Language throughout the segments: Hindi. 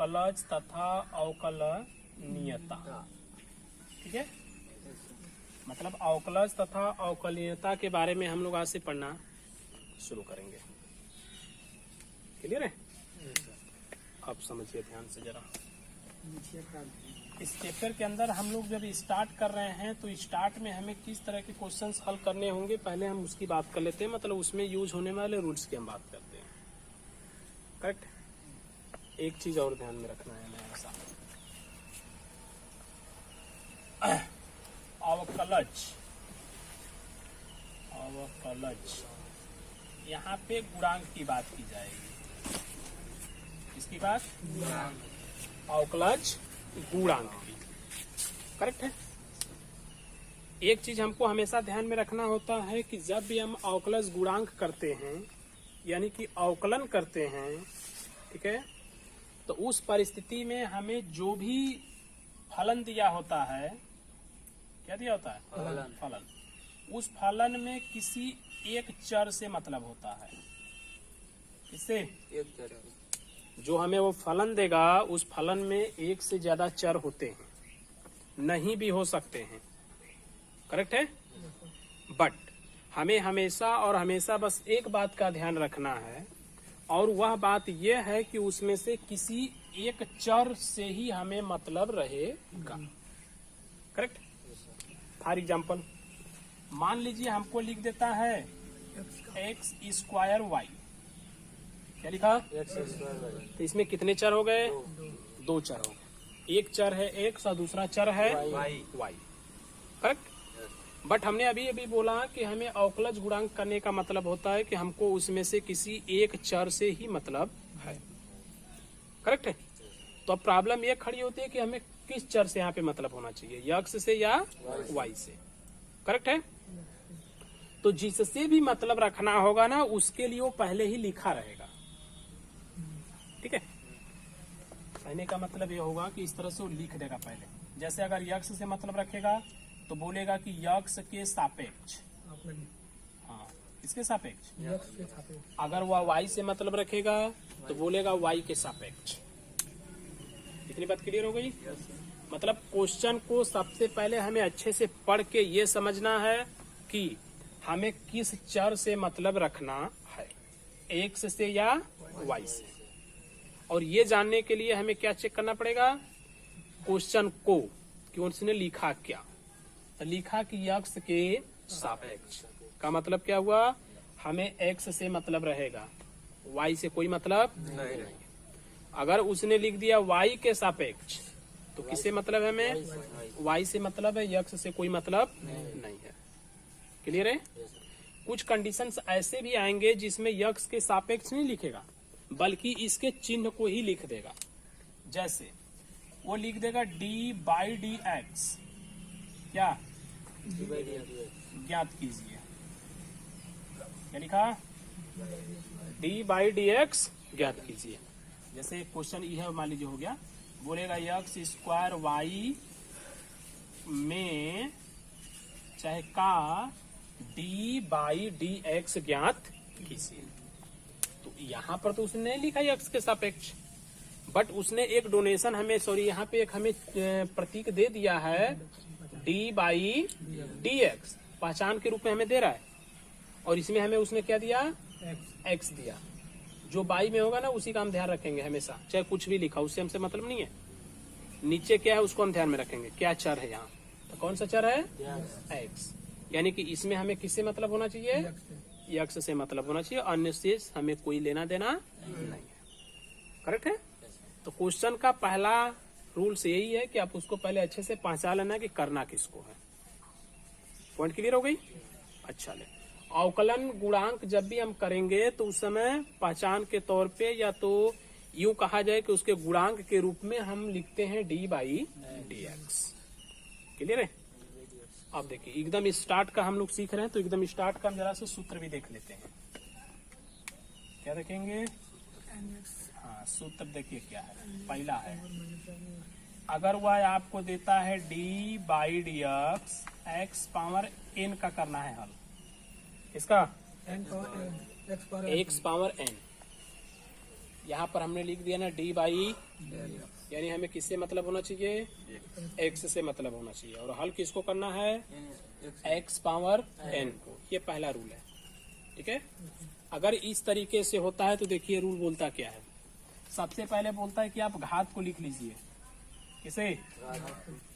अवकलज तथा अवकलनीयता। ठीक है, मतलब अवकलज तथा अवकलनीयता के बारे में हम लोग आज से पढ़ना शुरू करेंगे। क्लियर है? अब समझिए ध्यान से जरा। इस चैप्टर के अंदर हम लोग जब स्टार्ट कर रहे हैं तो स्टार्ट में हमें किस तरह के क्वेश्चंस हल करने होंगे पहले हम उसकी बात कर लेते हैं, मतलब उसमें यूज होने वाले रूल्स की हम बात करते हैं। करेक्ट। एक चीज और ध्यान में रखना है मेरे साथ, अवकलज यहाँ पे गुणांक की बात की जाएगी। किसकी बात? अवकलज गुणांक की। करेक्ट है। एक चीज हमको हमेशा ध्यान में रखना होता है कि जब भी हम अवकलज गुणांक करते हैं यानी कि अवकलन करते हैं, ठीक है, तो उस परिस्थिति में हमें जो भी फलन दिया होता है, क्या दिया होता है? फलन। उस फलन में किसी एक चर से मतलब होता है। किससे? एक चर। जो हमें वो फलन देगा उस फलन में एक से ज्यादा चर होते हैं, नहीं भी हो सकते हैं। करेक्ट है। बट हमें हमेशा और हमेशा बस एक बात का ध्यान रखना है, और वह बात यह है कि उसमें से किसी एक चर से ही हमें मतलब रहेगा। करेक्ट। फॉर एग्जाम्पल मान लीजिए हमको लिख देता है एक्स स्क्वायर वाई। क्या लिखा? तो इसमें कितने चर हो गए? दो चर हो गए। एक चर है एक्स और दूसरा चर है वाई। करेक्ट। बट हमने अभी अभी बोला कि हमें अवकलज गुणांक करने का मतलब होता है कि हमको उसमें से किसी एक चर से ही मतलब है। करेक्ट है। तो अब प्रॉब्लम ये खड़ी होती है कि हमें किस चर से यहाँ पे मतलब होना चाहिए, एक्स से या वाई से। करेक्ट है। तो जिससे भी मतलब रखना होगा ना उसके लिए वो पहले ही लिखा रहेगा। ठीक है। कहने का मतलब ये होगा कि इस तरह से वो लिख देगा पहले। जैसे अगर यक्स से मतलब रखेगा तो बोलेगा कि यक्स के सापेक्ष। हाँ, किसके सापेक्ष? अगर वह वाई से मतलब रखेगा तो बोलेगा वाई के सापेक्ष। इतनी बात क्लियर हो गई? मतलब क्वेश्चन को सबसे पहले हमें अच्छे से पढ़ के ये समझना है कि हमें किस चर से मतलब रखना है, एक्स से या वाई से। और ये जानने के लिए हमें क्या चेक करना पड़ेगा? क्वेश्चन को कि उसने लिखा क्या। तो लिखा कि यक्स के सापेक्ष का मतलब क्या हुआ? हमें एक्स से मतलब रहेगा, वाई से कोई मतलब नहीं। अगर उसने लिख दिया वाई के सापेक्ष तो किससे मतलब है? हमें वाई से मतलब है, यक्स से कोई मतलब नहीं है। क्लियर है? कुछ कंडीशंस ऐसे भी आएंगे जिसमें यक्स के सापेक्ष नहीं लिखेगा बल्कि इसके चिन्ह को ही लिख देगा। जैसे वो लिख देगा डी बाई डी एक्स। क्या? ज्ञात कीजिए। क्या लिखा? डी बाई डी एक्स ज्ञात कीजिए। जैसे क्वेश्चन यह मान लीजिए हो गया, बोलेगा एक्स स्क्वायर वाई में चाहे का डी बाई डी एक्स ज्ञात कीजिए। तो यहाँ पर तो उसने नहीं लिखा एक्स के सापेक्ष, बट उसने एक डोनेशन हमें यहाँ पे एक हमें प्रतीक दे दिया है डी बाई डी एक्स, पहचान के रूप में हमें दे रहा है। और इसमें हमें उसने क्या दिया? एक्स दिया। जो बाई में होगा ना उसी का हम ध्यान रखेंगे हमेशा, चाहे कुछ भी लिखा उससे हमसे मतलब नहीं है। नीचे क्या है उसको हम ध्यान में रखेंगे, क्या चर है यहाँ। तो कौन सा चर है? एक्स। यानी कि इसमें हमें किससे मतलब होना चाहिए? यक्स से मतलब होना चाहिए, अन्य से हमें कोई लेना देना नहीं है। करेक्ट है। तो क्वेश्चन का पहला रूल्स यही है कि आप उसको पहले अच्छे से पहचान लेना कि करना किसको है। पॉइंट क्लियर हो गई? अच्छा ले, अवकलन गुणांक जब भी हम करेंगे तो उस समय पहचान के तौर पे या तो यूं कहा जाए कि उसके गुणांक के रूप में हम लिखते हैं D by d x. Clear है? अब देखिए एकदम स्टार्ट का हम लोग सीख रहे हैं तो एकदम स्टार्ट का हम जरा से सूत्र भी देख लेते हैं। क्या देखेंगे? हाँ, सूत्र देखिए क्या है। पहला है, अगर वह आपको देता है d by d x, x power n का करना है हल। इसका एक्स पावर एन। यहाँ पर हमने लिख दिया ना डी बाई, यानी हमें किससे मतलब होना चाहिए, एक्स से मतलब होना चाहिए। और हल किसको करना है, एक्स पावर एन को। ये पहला रूल है, ठीक है। अगर इस तरीके से होता है तो देखिए रूल बोलता क्या है। सबसे पहले बोलता है कि आप घात को लिख लीजिए, किसे,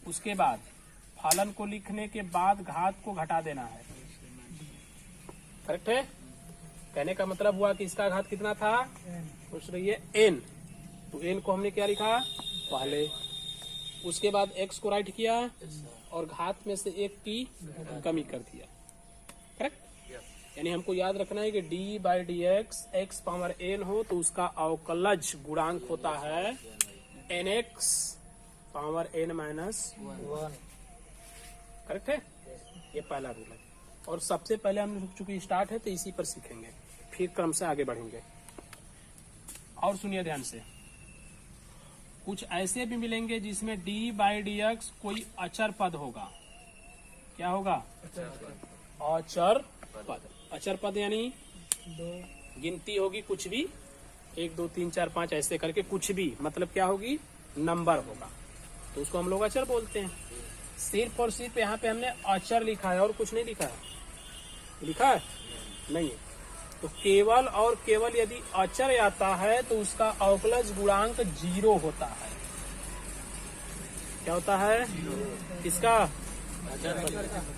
उसके बाद फलन को लिखने के बाद घात को घटा देना है। करेक्ट है। कहने का मतलब हुआ कि इसका घात कितना था, पूछ रही है एन, तो एन को हमने क्या लिखा पहले, उसके बाद एक्स को राइट किया और घात में से एक की कमी कर दिया। करेक्ट। यानी हमको याद रखना है कि d by d x power n हो तो उसका अवकलज गुणांक होता है n x power n minus 1। Correct है। ये पहला रूल है। और सबसे पहले हम चूंकि स्टार्ट है तो इसी पर सीखेंगे, फिर क्रम से आगे बढ़ेंगे। और सुनिए ध्यान से, कुछ ऐसे भी मिलेंगे जिसमें डी बाई डी एक्स कोई अचर पद होगा। क्या होगा, अचर पद। अचर पद यानी गिनती होगी कुछ भी, 1 2 3 4 5 ऐसे करके कुछ भी, मतलब क्या होगी, नंबर होगा, तो उसको हम लोग अचर बोलते हैं। सिर्फ और सिर्फ यहाँ पे हमने अचर लिखा है और कुछ नहीं लिखा है, लिखा है नहीं है। तो केवल और केवल यदि अचर आता है तो उसका अवकलज गुणांक 0 होता है। क्या होता है, किसका,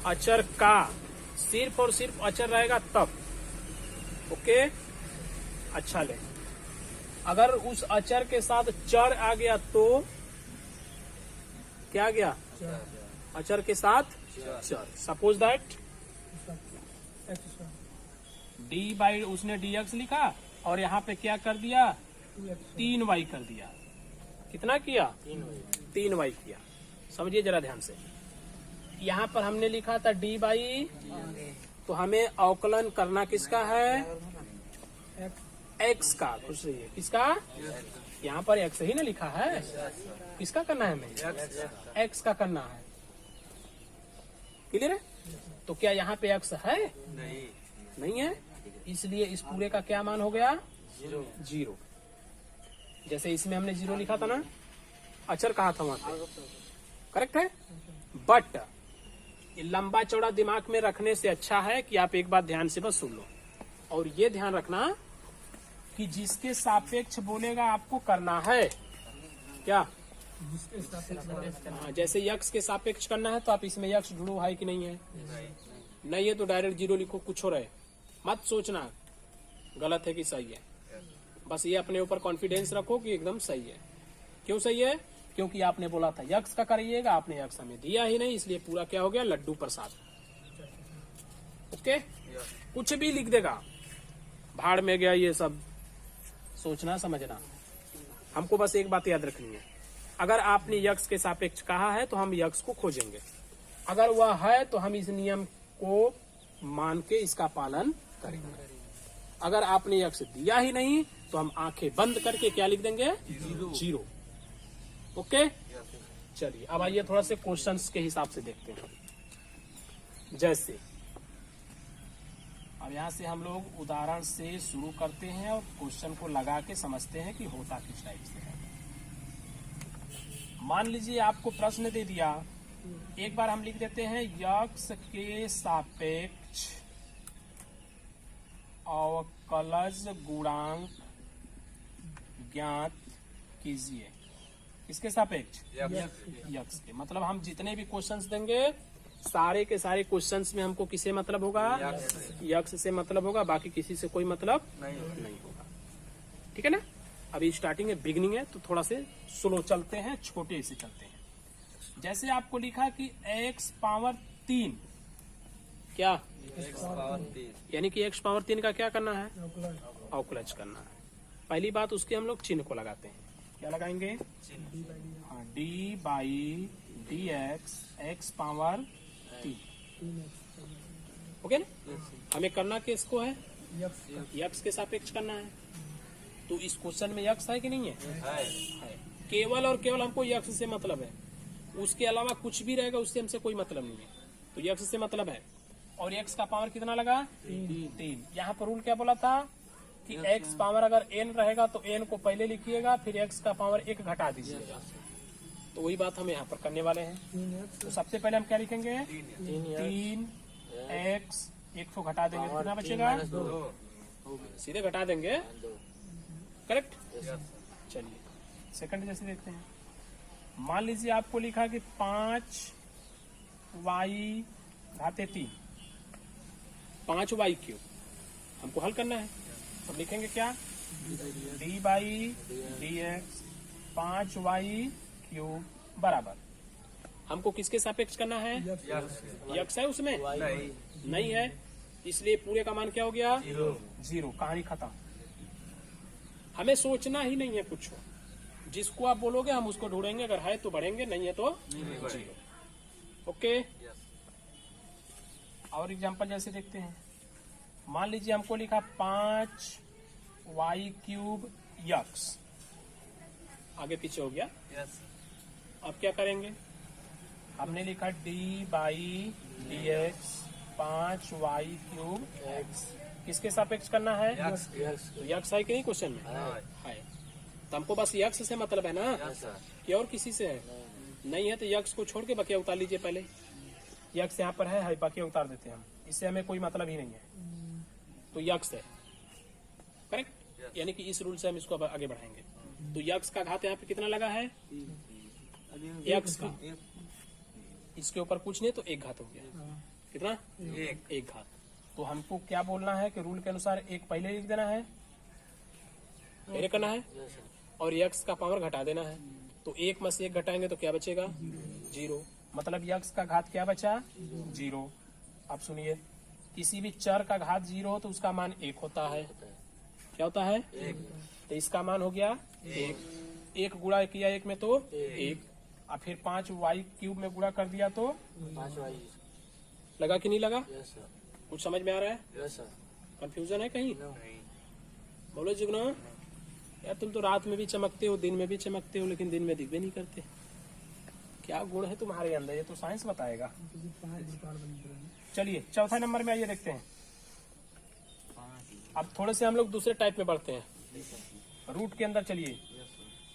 अचर का। सिर्फ और सिर्फ अचर रहेगा तब। ओके, अच्छा ले, अगर उस अचर के साथ चर आ गया तो क्या आ गया, अचर के साथ चर। सपोज दैट डी बाई, उसने डी एक्स लिखा और यहाँ पे क्या कर दिया, 3y कर दिया। कितना किया, 3y किया। समझिए जरा ध्यान से, यहाँ पर हमने लिखा था डी बाई, तो हमें अवकलन करना किसका है, एक्स का। खुश रहिए, किसका, यहाँ पर एक्स ही ना लिखा है, किसका करना है हमें, एक्स का करना है। क्लियर है। तो क्या यहाँ पे एक्स है, नहीं है, इसलिए इस पूरे का क्या मान हो गया, 0। जैसे इसमें हमने 0 लिखा था ना, अचर कहा था वहां पे। करेक्ट है। बट लंबा चौड़ा दिमाग में रखने से अच्छा है कि आप एक बात ध्यान से बस सुन लो, और ये ध्यान रखना कि जिसके सापेक्ष बोलेगा आपको करना है क्या, हाँ, जैसे यक्स के सापेक्ष करना है तो आप इसमें यक्स ढूंढो है कि नहीं है, नहीं है तो डायरेक्ट 0 लिखो, कुछ हो रहे, मत सोचना गलत है कि सही है। बस ये अपने ऊपर कॉन्फिडेंस रखो कि एकदम सही है। क्यों सही है, क्योंकि आपने बोला था यक्स का करिएगा, आपने यक्स हमें दिया ही नहीं, इसलिए पूरा क्या हो गया, लड्डू प्रसाद। ओके, कुछ भी लिख देगा, भाड़ में गया, ये सब सोचना समझना। हमको बस एक बात याद रखनी है, अगर आपने यक्स के सापेक्ष कहा है तो हम यक्स को खोजेंगे, अगर वह है तो हम इस नियम को मान के इसका पालन करेंगे। अगर आपने यक्स दिया ही नहीं तो हम आंखें बंद करके क्या लिख देंगे, 0। ओके, चलिए अब आइए थोड़ा से क्वेश्चंस के हिसाब से देखते हैं। जैसे अब यहाँ से हम लोग उदाहरण से शुरू करते हैं और क्वेश्चन को लगा के समझते हैं कि होता किस टाइप से है। मान लीजिए आपको प्रश्न दे दिया, एक बार हम लिख देते हैं यक्स के सापेक्ष अवकलज गुणांक ज्ञात कीजिए। किसके सापेक्ष, यक्स के। मतलब हम जितने भी क्वेश्चंस देंगे सारे के सारे क्वेश्चंस में हमको किसे मतलब होगा, यक्स से मतलब होगा, बाकी किसी से कोई मतलब नहीं होगा। ठीक है ना। अभी स्टार्टिंग है, बिगनिंग है, तो थोड़ा से स्लो चलते हैं, छोटे से चलते हैं। जैसे आपको लिखा कि x पावर 3 क्या, यानी कि x पावर 3 का क्या करना है, अवकलज करना है। पहली बात उसके हम लोग चिन्ह को लगाते हैं। क्या लगाएंगे, हाँ, D by d x power 3। Okay ना। हमें करना किसको है, यक्स के सापेक्ष करना है। तो इस क्वेश्चन में यक्स है कि नहीं है, केवल और केवल हमको यक्स से मतलब है, उसके अलावा कुछ भी रहेगा उससे हमसे कोई मतलब नहीं है, तो यक्स से मतलब है। और यक्स का पावर कितना लगा, 3। यहाँ पर रूल क्या बोला था, कि x पावर अगर n रहेगा तो n को पहले लिखिएगा, फिर x का पावर 1 घटा दीजिएगा। तो वही बात हम यहाँ पर करने वाले हैं। तो सबसे पहले हम क्या लिखेंगे? 3x, 1 को घटा देंगे, कितना बचेगा? सीधे घटा देंगे, करेक्ट। चलिए सेकंड जैसे देखते हैं। मान लीजिए आपको लिखा कि 5y घाते 3, 5y क्यूब हमको हल करना है। तो लिखेंगे क्या? D by d x 5y cube बराबर, हमको किसके सापेक्ष करना है? यक्स है उसमें नहीं है, इसलिए पूरे का मान क्या हो गया? 0। कहानी खत्म। हमें सोचना ही नहीं है कुछ, जिसको आप बोलोगे हम उसको ढूंढेंगे, अगर है तो बढ़ेंगे, नहीं है तो 0। ओके। और एग्जांपल जैसे देखते हैं। मान लीजिए हमको लिखा 5y क्यूब यक्स, आगे पीछे हो गया। अब क्या करेंगे? हमने लिखा d by d x 5y cube x, किसके सापेक्ष करना है? तो यक्स है कि नहीं क्वेश्चन में? है। तो हमको बस यक्स से मतलब है ना, कि और किसी से है? नहीं है तो यक्स को छोड़ के बकिया उतार लीजिए। पहले यक्स यहाँ पर है, बकिया उतार देते हैं हम, इससे हमें कोई मतलब ही नहीं है। तो यक्स है, करेक्ट। यानी कि इस रूल से हम इसको आगे बढ़ाएंगे। तो यक्स का घात यहाँ पे कितना लगा है? यक्स का, इसके ऊपर कुछ नहीं तो 1 घात हो गया। कितना? 1 घात। तो हमको क्या बोलना है कि रूल के अनुसार 1 पहले लिख देना है, पहले करना है, और यक्स का पावर घटा देना है। तो 1 में से 1 घटाएंगे तो क्या बचेगा? 0। मतलब यक्स का घात क्या बचा? 0। अब सुनिए, किसी भी चर का घात 0 हो तो उसका मान 1 होता है। क्या होता है? 1। तो इसका मान हो गया 1। 1 गुणा किया 1 में तो 1, और फिर 5y क्यूब में गुणा कर दिया तो 5y। लगा कि नहीं लगा? Yes sir. कुछ समझ में आ रहा है? Yes sir. कंफ्यूजन है कहीं? नहीं। बोलो जुगना, यार तुम तो रात में भी चमकते हो, दिन में भी चमकते हो, लेकिन दिन में दिखते नहीं करते। क्या गुण है तुम्हारे अंदर, ये तो साइंस बताएगा। चलिए चौथा नंबर में आइए देखते हैं। अब थोड़े से हम लोग दूसरे टाइप में बढ़ते हैं, रूट के अंदर। चलिए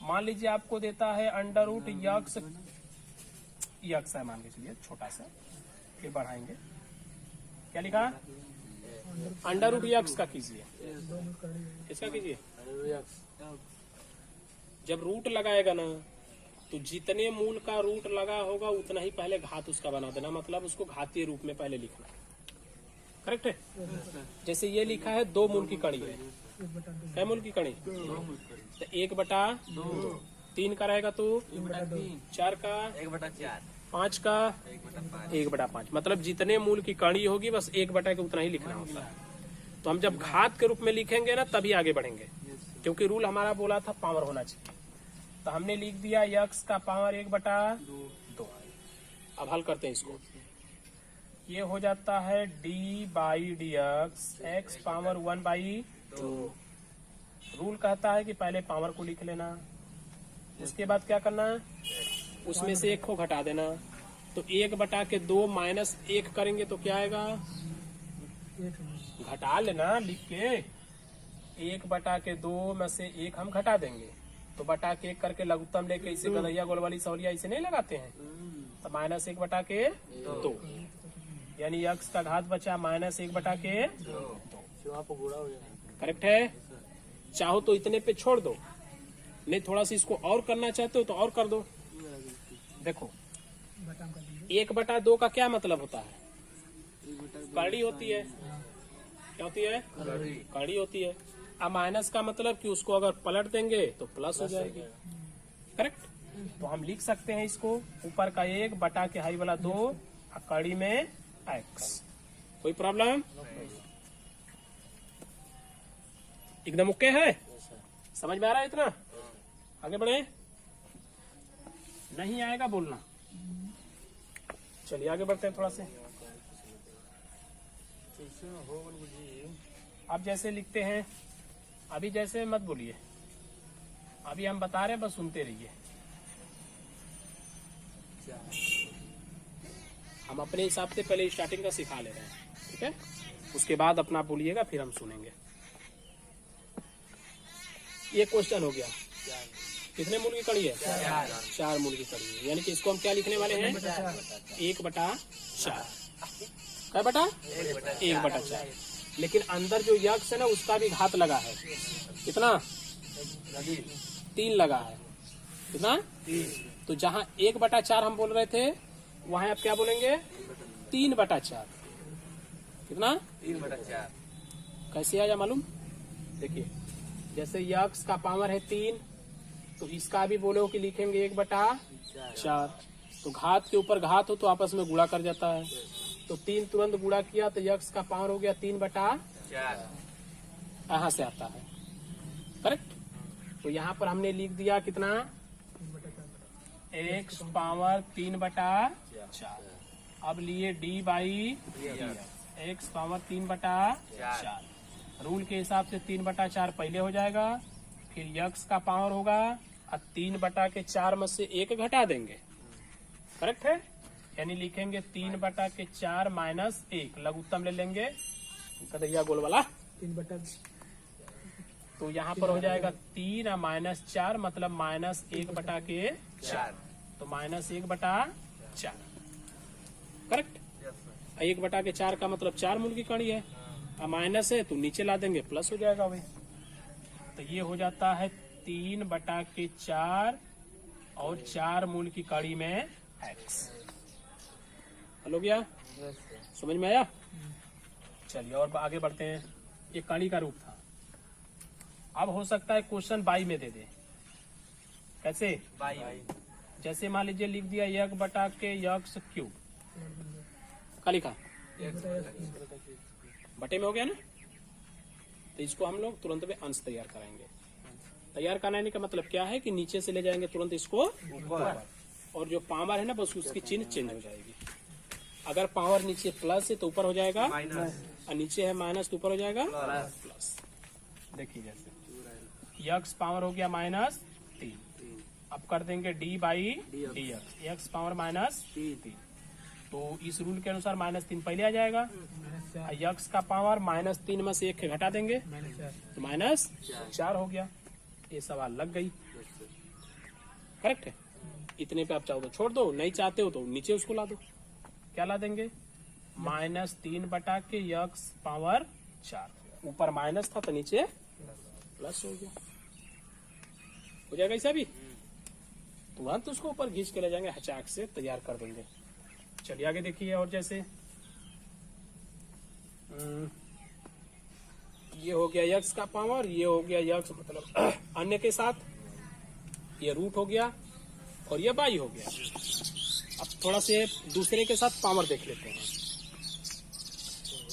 मान लीजिए आपको देता है अंडर रूट यक्स, यक्स है मान के चलिए, छोटा सा, फिर बढ़ाएंगे। क्या लिखा? अंडर रूट यक्स का कीजिए। किसका कीजिए? जब रूट लगाएगा ना तो जितने मूल का रूट लगा होगा उतना ही पहले घात उसका बना देना, मतलब उसको घातीय रूप में पहले लिखना। करेक्ट है? जैसे ये लिखा है 2 मूल की कड़ी है। क्या मूल की कड़ी? तो 1/2, 3 का रहेगा तो 4 का, 1/4, 5 का 1/5, मतलब जितने मूल की कड़ी होगी बस 1/, के उतना ही लिखना होता है। तो हम जब घात के रूप में लिखेंगे ना तभी आगे बढ़ेंगे, क्योंकि रूल हमारा बोला था पावर होना चाहिए। तो हमने लिख दिया यक्स का पावर 1/2। अब हल करते हैं इसको। ये हो जाता है d by d x power 1/2। Rule कहता है कि पहले पावर को लिख लेना, उसके बाद क्या करना, उसमें से 1 को घटा देना। तो 1/2 माइनस 1 करेंगे तो क्या आएगा? घटा लेना लिख के। 1/2 में से 1 हम घटा देंगे, तो बटा के 1 करके लघुत्तम लेके इसे गदैया गोल वाली सौलिया इसे नहीं लगाते हैं, तो -1/2, यानी यक्स का घात बचा -1/2। करेक्ट है? चाहो तो इतने पे छोड़ दो, नहीं थोड़ा सा इसको और करना चाहते हो तो और कर दो। देखो 1/2 का क्या मतलब होता है? कड़ी होती है। क्या होती है? कड़ी होती है। अब माइनस का मतलब कि उसको अगर पलट देंगे तो प्लस हो जाएगी। करेक्ट? तो हम लिख सकते हैं इसको, ऊपर का 1 बटा के हाई वाला 2 और कड़ी में x। कोई प्रॉब्लम? एकदम ओके है? समझ में आ रहा है इतना? आगे बढ़े? नहीं आएगा बोलना। चलिए आगे बढ़ते हैं थोड़ा से। अब जैसे लिखते हैं, अभी जैसे मत बोलिए, अभी हम बता रहे हैं, बस सुनते रहिए। हम अपने हिसाब से पहले स्टार्टिंग का सिखा ले रहे हैं, ठीक है? उसके बाद अपना बोलिएगा, फिर हम सुनेंगे। ये क्वेश्चन हो गया। कितने मूल की कड़ी है? 4 मूल की कड़ी है। यानी कि इसको हम क्या लिखने वाले हैं? 1/4। क्या बटा? 1/4। लेकिन अंदर जो यक्स है ना उसका भी घात लगा है। कितना? 3 लगा है। कितना? 3। तो जहाँ 1/4 हम बोल रहे थे वहां आप क्या बोलेंगे? 3/4। कितना? 3/4। कैसे आया मालूम? देखिए, जैसे यक्स का पावर है 3, तो इसका भी बोलो कि लिखेंगे 1/4। तो घात के ऊपर घात हो तो आपस में गुणा कर जाता है। तो 3 तुरंत गुणा किया तो यक्स का पावर हो गया 3/4। यहाँ से आता है। करेक्ट। तो यहाँ पर हमने लिख दिया कितना? x power 3/4। अब लिए d/x पावर 3/4। रूल के हिसाब से 3/4 पहले हो जाएगा, फिर यक्स का पावर होगा और 3/4 में से 1 घटा देंगे। करेक्ट है। यानी लिखेंगे 3/4 माइनस 1। लघुत्तम ले लेंगे कदैया गोल वाला 3/। तो यहाँ पर हो जाएगा 3 और -4 मतलब -1/4। तो -1/4। करेक्ट। 1/4 का मतलब 4 मूल की कड़ी है। अब माइनस है तो नीचे ला देंगे प्लस हो जाएगा भाई। तो ये हो जाता है 3/4 और 4 मूल की कड़ी में x। हो गया? समझ में आया? चलिए और आगे बढ़ते हैं। ये कड़ी का रूप था। अब हो सकता है क्वेश्चन बाई में दे दे। कैसे? बाई। जैसे मान लीजिए लिख दिया 1/x³ का लिखा बटे में हो गया ना। तो इसको हम लोग तुरंत में अंश तैयार कराएंगे। तैयार कराने का मतलब क्या है कि नीचे से ले जाएंगे तुरंत इसको ऊपर, और जो पावर है ना बस उसकी चिन्ह चेंज हो जाएगी। अगर पावर नीचे प्लस है तो ऊपर हो जाएगा माइनस, और नीचे है माइनस तो ऊपर हो जाएगा प्लस। देखिए जैसे यक्स पावर हो गया -3। अब कर देंगे d/dx। X power -3। तो इस रूल के अनुसार -3 पहले आ जाएगा। यक्स का पावर -3 में से 1 घटा देंगे तो -4 हो गया। ये सवाल लग गई। करेक्ट है। इतने पे आप चाहो तो छोड़ दो, नहीं चाहते हो तो नीचे उसको ला दो। क्या ला देंगे? -3/के यक्स पावर 4। ऊपर माइनस था तो नीचे प्लस हो गया। हो जाएगा ऐसा भी। तुरंत उसको ऊपर खींच के ले जाएंगे, हचाक से तैयार कर देंगे। चलिए आगे देखिए। और जैसे ये हो गया यक्स का पावर, ये हो गया यक्स मतलब अन्य के साथ, ये रूट हो गया और ये बाई हो गया। अब थोड़ा से दूसरे के साथ पावर देख लेते हैं।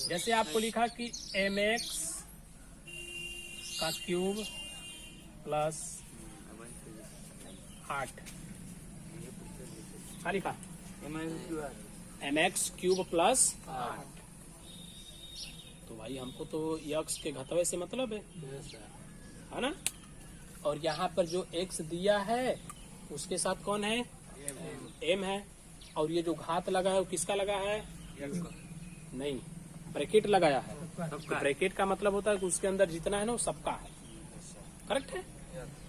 जैसे आपको लिखा कि mx का क्यूब प्लस 8। क्या लिखा? mx cube plus 8। तो भाई हमको तो यक्स के घतवे से मतलब है ना। और यहाँ पर जो x दिया है उसके साथ कौन है? m है। और ये जो घात लगा है वो किसका लगा है? नहीं, ब्रैकेट लगाया है। तो ब्रैकेट का मतलब होता है कि उसके अंदर जितना है ना वो सबका है। करेक्ट है।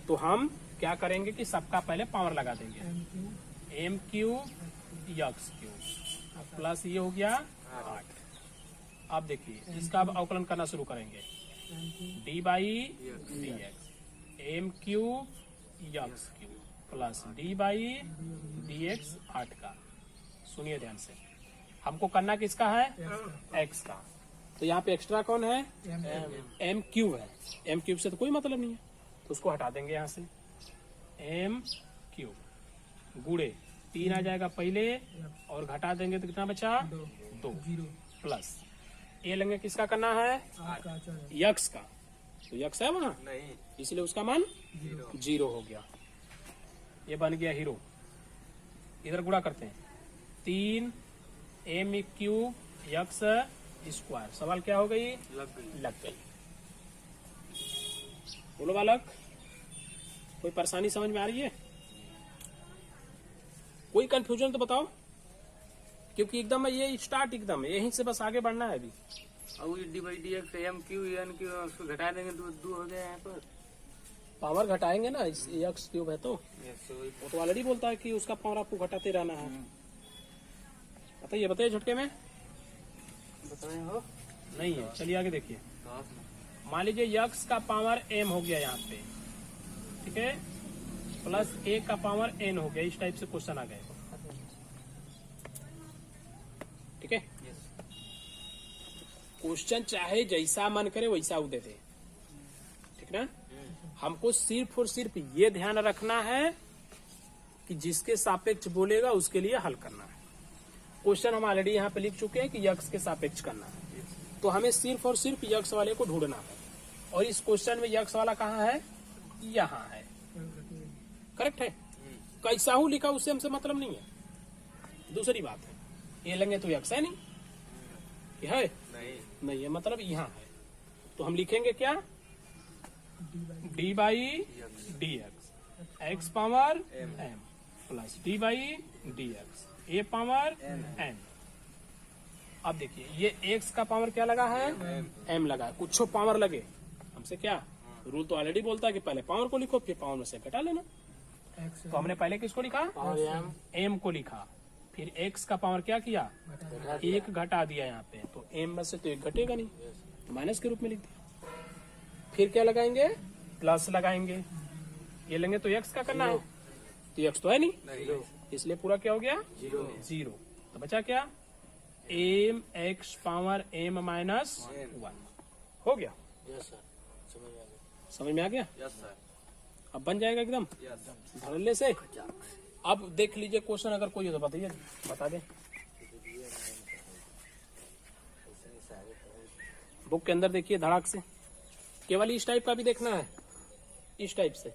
तो हम क्या करेंगे कि सबका पहले पावर लगा देंगे। m³ यक्स क्यूब प्लस ये हो गया 8। अब देखिए इसका अब अवकलन करना शुरू करेंगे। d/dx m³ x cube plus d/dx 8 का। सुनिए ध्यान से, हमको करना किसका है? x का। तो यहाँ पे एक्स्ट्रा कौन है? m³ है। m³ से तो कोई मतलब नहीं है तो उसको हटा देंगे यहाँ से। m³ गुणे 3 आ जाएगा पहले और घटा देंगे तो कितना बचा? 2 प्लस ये लेंगे किसका करना है? यक्स का। तो यक्स है वहाँ नहीं, इसलिए उसका मान 0 हो गया। ये बन गया हीरो। इधर गुणा करते हैं 3 m³ यक्स स्क्वायर। सवाल क्या हो गई? लग गई। बोलो बालक, कोई परेशानी समझ में आ रही है? कोई कंफ्यूजन तो बताओ, क्योंकि एकदम ये स्टार्ट एकदम यहीं से बस आगे बढ़ना है अभी। और d/dx m³ n³ उसको घटा देंगे तो 2 हो गया यहाँ पर। पावर घटाएंगे ना, इस एक्स क्यूब है तो वो तो ऑलरेडी बोलता है कि उसका पावर आपको घटाते रहना है। बताइए बताइए झटके में बताए हो नहीं है। चलिए आगे देखिए, मान लीजिए यक्स का पावर m हो गया यहाँ पे, ठीक है, प्लस a का पावर n हो गया, इस टाइप से क्वेश्चन आ गए, ठीक है। क्वेश्चन चाहे जैसा मन करे वैसा वो दे दे, ठीक ना। हमको सिर्फ और सिर्फ ये ध्यान रखना है कि जिसके सापेक्ष बोलेगा उसके लिए हल करना है। क्वेश्चन हम ऑलरेडी यहाँ पे लिख चुके हैं कि यक्स के सापेक्ष करना है, तो हमें सिर्फ और सिर्फ यक्स वाले को ढूंढना है। और इस क्वेश्चन में यक्स वाला कहाँ है? यहाँ है, करेक्ट है। कैसा हूँ लिखा उससे हमसे मतलब नहीं है। दूसरी बात है, ये लेंगे तो यक्स है नहीं, कि है नहीं है, मतलब यहाँ है, तो हम लिखेंगे क्या? D by d x, x power m plus d by d x, a power m. अब देखिए ये एक्स का पावर क्या लगा है? एम लगा है। कुछ पावर लगे हमसे क्या, रूल तो ऑलरेडी बोलता है कि पहले पावर को लिखो फिर पावर में से घटा लेना। तो हमने पहले किसको लिखा? एम को लिखा, फिर एक्स का पावर क्या किया? एक घटा दिया यहाँ पे, तो एम में से तो एक घटेगा नहीं, तो माइनस के रूप में लिख दिया। फिर क्या लगाएंगे? प्लस लगाएंगे। ये लेंगे तो एक्स का करना है, तो एक्स तो है नहीं, इसलिए पूरा क्या हो गया? जीरो। तो बचा क्या? M x power m minus 1 हो गया। समझ में आ गया? अब बन जाएगा एकदम धड़ल्ले से। अब देख लीजिए क्वेश्चन, अगर कोई हो तो बताइए, बता दें। बुक के अंदर देखिए धड़ाक से, केवल इस टाइप का भी देखना है, इस टाइप से,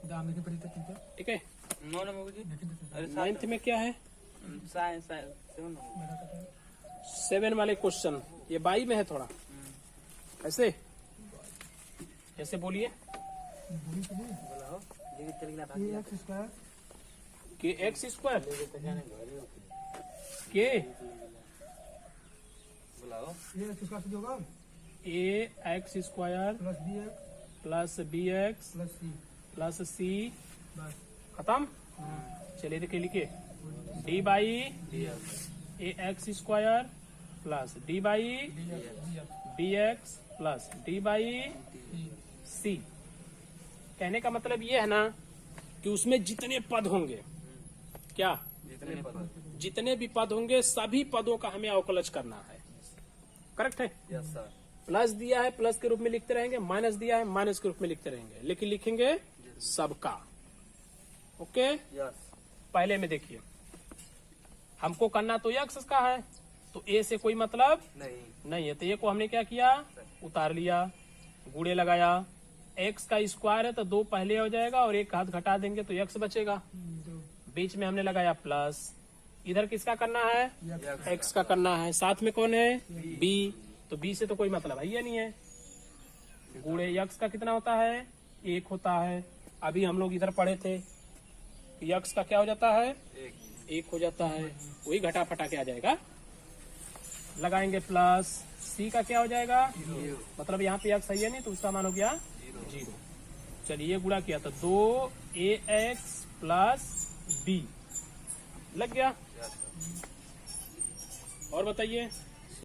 ठीक है। 9th में क्या है? 7 वाले क्वेश्चन, ये 22 में है थोड़ा, ऐसे ऐसे बोलिए के एक्स स्क्वायर के a x square plus b x plus c, खत्म। चलिए देखिए, लिखिए d by a x square plus d by b x plus d by c. कहने का मतलब ये है ना कि उसमें जितने पद होंगे, क्या जितने भी पद होंगे सभी पदों का हमें अवकलज करना है, करेक्ट है। प्लस दिया है प्लस के रूप में लिखते रहेंगे, माइनस दिया है माइनस के रूप में लिखते रहेंगे, लेकिन लिखेंगे सबका। ओके, पहले में देखिए हमको करना तो एक्स का है, तो ए से कोई मतलब नहीं है, तो ए को हमने क्या किया? उतार लिया, गुणे लगाया। एक्स का स्क्वायर है तो 2 पहले हो जाएगा और एक हाथ घटा देंगे तो एक्स बचेगा। बीच में हमने लगाया प्लस, इधर किसका करना है? एक्स का करना है। साथ में कौन है? बी, तो बी से तो कोई मतलब है ही नहीं है। गुणे एक्स का कितना होता है? 1 होता है। अभी हम लोग इधर पढ़े थे, एक्स का क्या हो जाता है? 1 हो जाता है, वही घटा फटा के आ जाएगा। लगाएंगे प्लस, सी का क्या हो जाएगा? मतलब यहाँ पे एक्स है नहीं तो उसका मान हो गया 0। चलिए गुणा किया तो 2ax प्लस बी लग गया। और बताइए